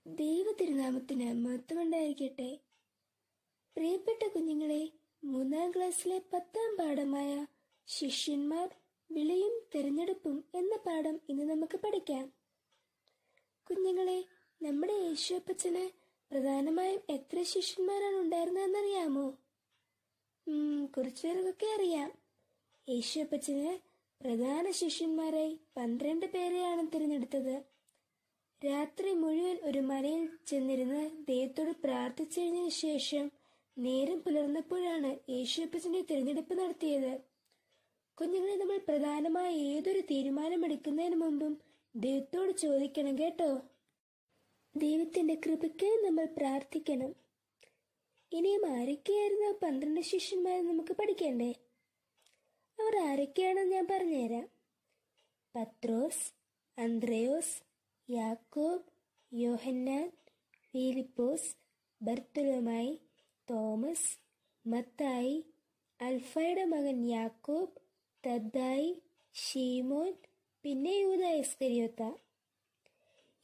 ദൈവ തിരുനാമത്തിന് മഹത്വമുണ്ടായിരിക്കട്ടെ. പ്രിയപ്പെട്ട കുഞ്ഞുങ്ങളെ, 3-ാം ക്ലാസ്സിലെ 10-ാം പാഠമായ ശിഷ്യന്മാർ, വിളിയും തിരഞ്ഞെടുപ്പും എന്ന പാഠം ഇന്ന് നമുക്ക് പഠിക്കാം. കുഞ്ഞുങ്ങളെ, നമ്മുടെ യേശുപ്പച്ചന് പ്രധാനമായും എത്ര ശിഷ്യന്മാരാണ് ഉണ്ടായിരുന്നതെന്നറിയാമോ? കുറച്ചുപേർക്കൊക്കെ അറിയാം. യേശുപ്പച്ചന് പ്രധാന ശിഷ്യന്മാരായി 12 പേരെയാണ് തിരഞ്ഞെടുത്തത്. രാത്രി മുഴുവൻ ഒരു മലയിൽ ചെന്നിരുന്ന് ദൈവത്തോട് പ്രാർത്ഥിച്ചതിനു ശേഷം നേരം പുലർന്നപ്പോഴാണ് യേശുപ്പച്ചന്റെ തിരഞ്ഞെടുപ്പ് നടത്തിയത്. കുഞ്ഞുങ്ങളെ, നമ്മൾ പ്രധാനമായ ഏതൊരു തീരുമാനമെടുക്കുന്നതിന് മുമ്പും ദൈവത്തോട് ചോദിക്കണം കേട്ടോ. ദൈവത്തിന്റെ കൃപയ്ക്ക് നമ്മൾ പ്രാർത്ഥിക്കണം. ഇനിയും ആരൊക്കെയായിരുന്നു 12 ശിഷ്യന്മാരെ നമുക്ക് പഠിക്കണ്ടേ? അവർ ആരൊക്കെയാണെന്ന് ഞാൻ പറഞ്ഞുതരാം. പത്രോസ്, അന്ത്രയോസ്, യാക്കോബ്, യോഹന്നാൻ, ഫിലിപ്പോസ്, ബർത്തലോമായി, തോമസ്, മത്തായി, അൽഫയുടെ മകൻ യാക്കോബ്, തദ്ദായി, ശീമോൻ, പിന്നെ യൂദാ ഇസ്കരിയോത്ത.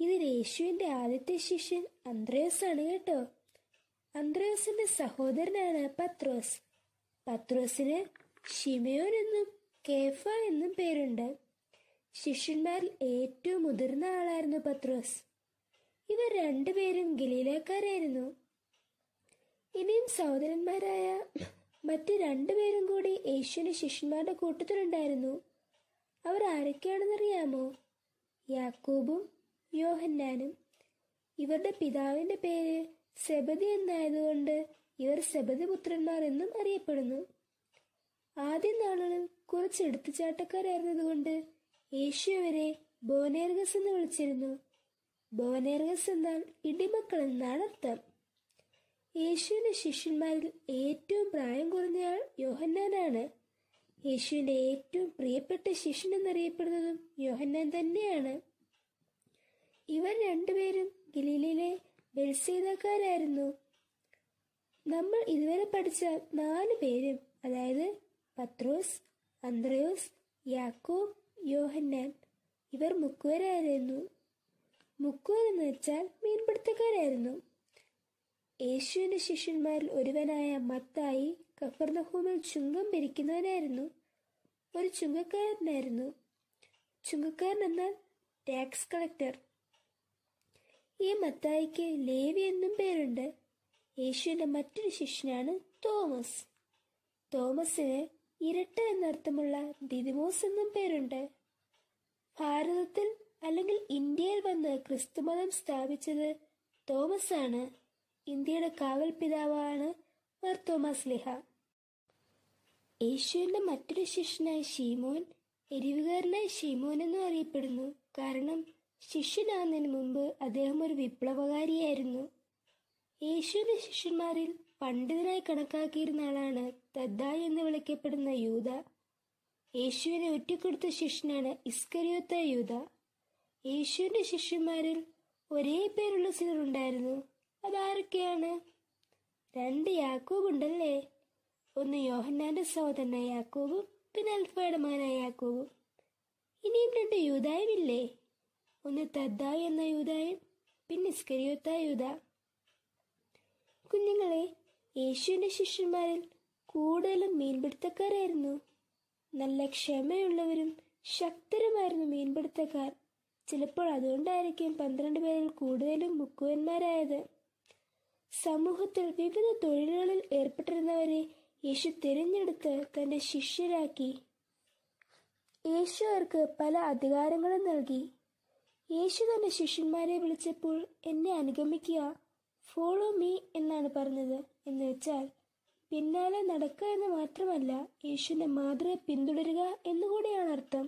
ഇതിൽ യേശുവിന്റെ ആദ്യത്തെ ശിഷ്യൻ അന്ത്രയോസ് ആണ് കേട്ടോ. അന്ത്രയോസിന്റെ സഹോദരനാണ് പത്രോസ്. പത്രോസിന് ശിമയോൻ എന്നും കേഫ എന്നും പേരുണ്ട്. ശിഷ്യന്മാരിൽ ഏറ്റവും മുതിർന്ന ആളായിരുന്നു പത്രോസ്. ഇവർ രണ്ടുപേരും ഗലീലക്കാരായിരുന്നു. ഇനിയും സഹോദരന്മാരായ മറ്റ് 2 പേരും കൂടി യേശുവിന്റെ ശിഷ്യന്മാരുടെ കൂട്ടത്തിലുണ്ടായിരുന്നു. അവർ ആരൊക്കെയാണെന്നറിയാമോ? യാക്കോബും യോഹന്നാനും. ഇവരുടെ പിതാവിന്റെ പേര് സെബദി എന്നായതുകൊണ്ട് ഇവർ സെബദി പുത്രന്മാർ എന്നും അറിയപ്പെടുന്നു. ആദ്യ നാളുകളിൽ കുറച്ച് എടുത്തുചാട്ടക്കാരായിരുന്നതുകൊണ്ട് യേശു അവരെ ബോനേർഗസ് എന്ന് വിളിച്ചിരുന്നു. ബോനേർഗസ് എന്നാൽ ഇടിമക്കൾ എന്നാണ് അർത്ഥം. യേശുവിന്റെ ശിഷ്യന്മാരിൽ ഏറ്റവും പ്രായം കുറഞ്ഞയാൾ യോഹന്നാനാണ്. യേശുവിന്റെ ഏറ്റവും പ്രിയപ്പെട്ട ശിഷ്യൻ എന്നറിയപ്പെടുന്നതും യോഹന്നാൻ തന്നെയാണ്. ഇവർ 2 പേരും ഗലീലയിലെ ബെത്സയിദക്കാരായിരുന്നു. നമ്മൾ ഇതുവരെ പഠിച്ച 4 പേരും, അതായത് പത്രോസ്, അന്ത്രയോസ്, യാക്കോബ്, യോഹന്നാൻ, ഇവർ മുക്കുവരായിരുന്നു. മുക്കുവർ എന്ന് വെച്ചാൽ മീൻപിടുത്തക്കാരായിരുന്നു. യേശുവിന്റെ ശിഷ്യന്മാരിൽ ഒരുവനായ മത്തായി കഫർനഹൂമിൽ ചുങ്കം പിരിക്കുന്നവനായിരുന്നു. ഒരു ചുങ്കക്കാരനായിരുന്നു. ചുങ്കക്കാരൻ എന്നാൽ ടാക്സ് കളക്ടർ. ഈ മത്തായിക്ക് ലേവി എന്നും പേരുണ്ട്. യേശുവിന്റെ മറ്റൊരു ശിഷ്യനാണ് തോമസ്. തോമസിന് ഇരട്ട എന്നർത്ഥമുള്ള ദിദിമോസ് എന്നും പേരുണ്ട്. ഭാരതത്തിൽ അല്ലെങ്കിൽ ഇന്ത്യയിൽ വന്ന് ക്രിസ്തുമതം സ്ഥാപിച്ചത് തോമസ് ആണ്. ഇന്ത്യയുടെ കാവൽ പിതാവാണ് മാർ തോമസ് ലീഹ. യേശുവിന്റെ മറ്റൊരു ശിഷ്യനായ ശീമോൻ എരിവുകാരനായ ശീമോൻ എന്നും അറിയപ്പെടുന്നു. കാരണം ശിഷ്യനാകുന്നതിന് മുമ്പ് അദ്ദേഹം ഒരു വിപ്ലവകാരിയായിരുന്നു. യേശുവിന്റെ ശിഷ്യന്മാരിൽ പണ്ഡിതനായി കണക്കാക്കിയിരുന്ന ആളാണ് തദ്ദായി എന്ന് വിളിക്കപ്പെടുന്ന യൂദ. യേശുവിനെ ഒറ്റിക്കൊടുത്ത ശിഷ്യനാണ് ഇസ്കരിയോത്ത യൂദ. യേശുവിന്റെ ശിഷ്യന്മാരിൽ ഒരേ പേരുള്ള ചിലർ ഉണ്ടായിരുന്നു. അതാരൊക്കെയാണ്? 2 യാക്കോബ് ഉണ്ടല്ലേ. ഒന്ന് യോഹന്നാന്റെ സഹോദരനായ യാക്കോബും പിന്നെ അൽഫയുടെ മകനായ യാക്കോബും. ഇനിയും 2 യൂദായും ഇല്ലേ. ഒന്ന് തദ്ദായി എന്ന യൂദായും പിന്നെ ഇസ്കരിയോത്ത യൂദ. കുഞ്ഞുങ്ങളെ, യേശുവിന്റെ ശിഷ്യന്മാരിൽ കൂടുതലും മീൻപിടുത്തക്കാരായിരുന്നു. നല്ല ക്ഷമയുള്ളവരും ശക്തരുമായിരുന്നു മീൻപിടുത്തക്കാർ. ചിലപ്പോൾ അതുകൊണ്ടായിരിക്കും 12 പേരിൽ കൂടുതലും മുക്കുവന്മാരായത്. സമൂഹത്തിൽ വിവിധ തൊഴിലുകളിൽ ഏർപ്പെട്ടിരുന്നവരെ യേശു തിരഞ്ഞെടുത്ത് തന്റെ ശിഷ്യരാക്കി. യേശു അവർക്ക് പല അധികാരങ്ങളും നൽകി. യേശു തന്റെ ശിഷ്യന്മാരെ വിളിച്ചപ്പോൾ എന്നെ അനുഗമിക്കുക, ഫോളോ മീ എന്നാണ് പറഞ്ഞത്. എന്ന് വെച്ചാൽ പിന്നാലെ നടക്കുക എന്ന് മാത്രമല്ല, യേശുവിന്റെ മാതൃകയെ പിന്തുടരുക എന്നുകൂടിയാണ് അർത്ഥം.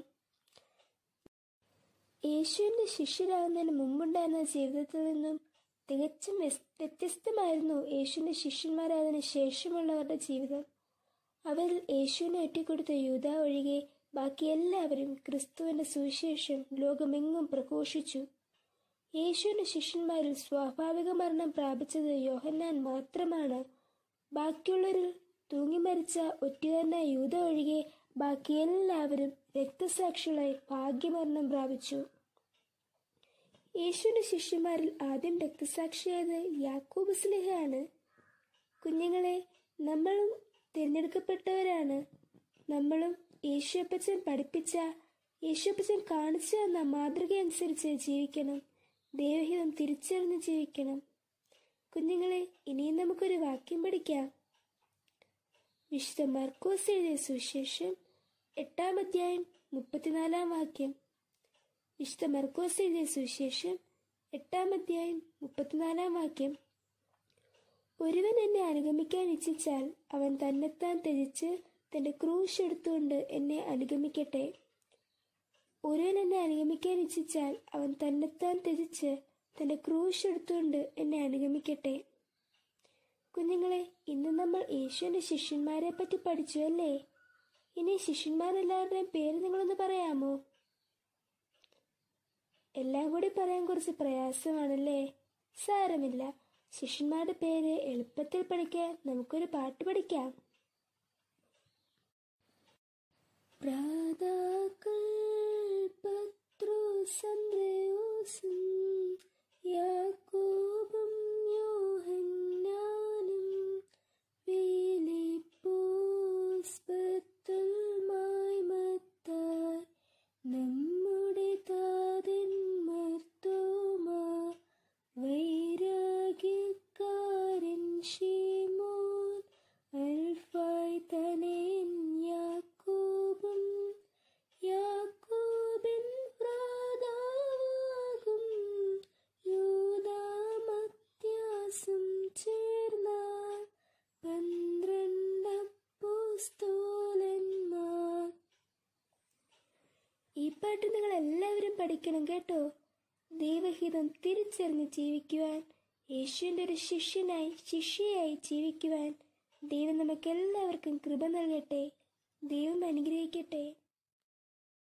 യേശുവിന്റെ ശിഷ്യരാകുന്നതിന് മുമ്പുണ്ടായിരുന്ന ജീവിതത്തിൽ നിന്നും തികച്ചും വ്യത്യസ്തമായിരുന്നു യേശുവിന്റെ ശിഷ്യന്മാരായതിനു ശേഷമുള്ളവരുടെ ജീവിതം. അവരിൽ യേശുവിനെ ഒറ്റിക്കൊടുത്ത യൂദ ഒഴികെ ബാക്കി എല്ലാവരും ക്രിസ്തുവിന്റെ സുവിശേഷം ലോകമെങ്ങും പ്രഘോഷിച്ചു. യേശുവിന്റെ ശിഷ്യന്മാരിൽ സ്വാഭാവിക മരണം പ്രാപിച്ചത് യോഹന്നാൻ മാത്രമാണ്. ബാക്കിയുള്ളവരിൽ തൂങ്ങിമരിച്ച ഒറ്റുകാരനായ യൂദ ഒഴികെ ബാക്കി എല്ലാവരും രക്തസാക്ഷികളായി ഭാഗ്യമരണം പ്രാപിച്ചു. യേശുവിന്റെ ശിഷ്യന്മാരിൽ ആദ്യം രക്തസാക്ഷിയായത് യാക്കോബ് സ്ലീഹയാണ്. കുഞ്ഞുങ്ങളെ, നമ്മളും തിരഞ്ഞെടുക്കപ്പെട്ടവരാണ്. നമ്മളും യേശുപ്പച്ചൻ പഠിപ്പിച്ച, യേശുപ്പച്ചൻ കാണിച്ചു തന്ന മാതൃക അനുസരിച്ച് ജീവിക്കണം. ദൈവഹിതം തിരിച്ചറിഞ്ഞ് ജീവിക്കണം. കുഞ്ഞുങ്ങളെ, ഇനിയും നമുക്കൊരു വാക്യം പഠിക്കാം. വിശുദ്ധ മർക്കോസ് എഴുതിയ സുവിശേഷം 8-ാം അധ്യായം 34-ാം വാക്യം. വിശുദ്ധ മർക്കോസ് എഴുതിയ സുവിശേഷം 8-ാം അധ്യായം 34-ാം വാക്യം. ഒരുവൻ എന്നെ അനുഗമിക്കാൻ ഇച്ഛിച്ചാൽ അവൻ തന്നെത്താൻ ത്യജിച്ച് തന്റെ ക്രൂശ് എടുത്തുകൊണ്ട് എന്നെ അനുഗമിക്കട്ടെ. ഒരുവൻ എന്നെ അനുഗമിക്കാൻ ഇച്ഛിച്ചാൽ അവൻ തന്നെത്താൻ ത്യജിച്ച് തന്റെ ക്രൂശ് എടുത്തുകൊണ്ട് എന്നെ അനുഗമിക്കട്ടെ. കുഞ്ഞുങ്ങളെ, ഇന്ന് നമ്മൾ യേശുവിന്റെ ശിഷ്യന്മാരെ പറ്റി പഠിച്ചു അല്ലേ? ഇനി ശിഷ്യന്മാരെല്ലാവരുടെയും പേര് നിങ്ങളൊന്ന് പറയാമോ? എല്ലാം കൂടി പറയാൻ കുറച്ച് പ്രയാസമാണല്ലേ? സാരമില്ല, ശിഷ്യന്മാരുടെ പേര് എളുപ്പത്തിൽ പഠിക്കാൻ നമുക്കൊരു പാട്ട് പഠിക്കാം. പ്രാതാക്കൾ പത്രോസ്, അന്ത്രയോസും യാക്കോബും യോഹന്നാനും ഫിലിപ്പോസ്, ബർത്തലോമായി, മത്തായി, നമ്മുടെ താതൻ മർത്തോമാ, വൈരാഗ്യക്കാരൻ ശീമോൻ, അൽഫായി തനയൻ യാക്കോബും, യാക്കോബിൻ ഭ്രാതാവാകും യൂദാ, മത്യാസും ചേർന്ന 12 അപ്പോസ്തലന്മാർ. ഈ പാട്ട് നിങ്ങൾ എല്ലാവരും പഠിക്കണം കേട്ടോ. ദൈവഹിതം തിരിച്ചറിഞ്ഞ് ജീവിക്കുവാൻ, യേശുവിൻ്റെ ഒരു ശിഷ്യയായി ജീവിക്കുവാൻ ദൈവം നമുക്കെല്ലാവർക്കും കൃപ നൽകട്ടെ. ദൈവം അനുഗ്രഹിക്കട്ടെ.